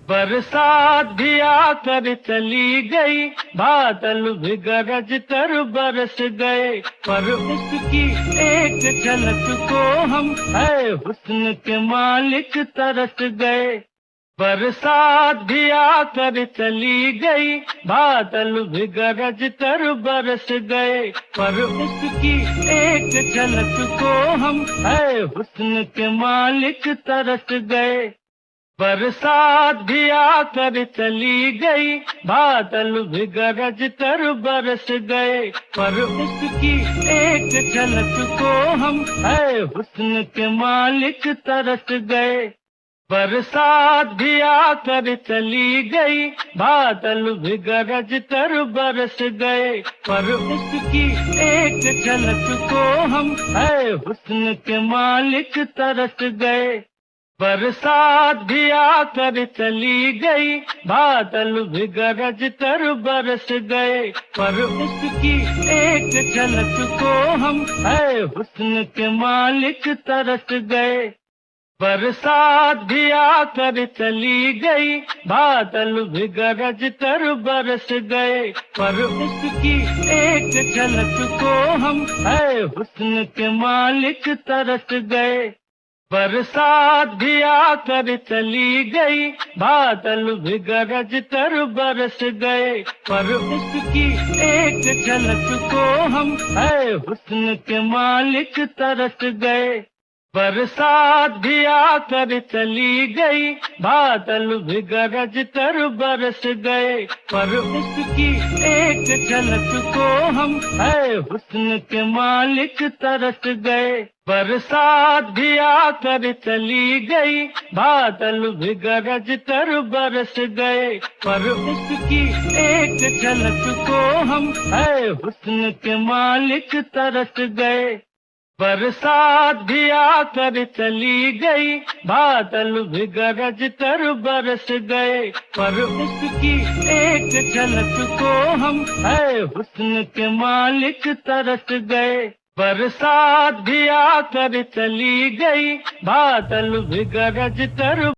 बरसात भी आकर चली गई, बादल भी गरज कर बरस गए, पर उसकी एक झलक को हम है हुस्न के मालिक तरस गए। बरसात भी आकर चली गई, बादल भी गरज कर बरस गए, पर उसकी एक झलक को हम है हुस्न के मालिक तरस गए। बरसात भी आकर चली गई, बादल भी गरज कर बरस गए, पर उसकी एक झलक को हम है हुस्न के मालिक तरस गए। बरसात भी आकर चली गई, बादल भी गरज कर बरस गए, पर उसकी एक झलक को हम है हुस्न के मालिक तरस गए। बरसात भी आकर चली गई, बादल भी गरज कर बरस गए, पर उसकी एक झलक को हम है हुस्न के मालिक तरस गए। बरसात भी आकर चली गई, बादल भी गरज कर बरस गए, पर उसकी एक झलक को हम है हुस्न के मालिक तरस गए। बरसात भी आकर चली गई, बादल भी गरज कर बरस गए, पर उसकी एक झलक को हम है हुस्न के मालिक तरस गए। बरसात भी आकर चली गई, बादल भी गरज कर बरस गए, पर उसकी एक झलक को हम है हुस्न के मालिक तरस गए। बरसात भी आकर चली गई, बादल भी गरज कर बरस गए, पर उसकी एक झलक को हम है हुस्न के मालिक तरस गए। बरसात भी आकर चली गई, बादल भी गरज कर बरस गए, पर उसकी एक झलक को हम है हुस्न के मालिक तरस गए। बरसात भी आकर चली गई, बादल भी गरज कर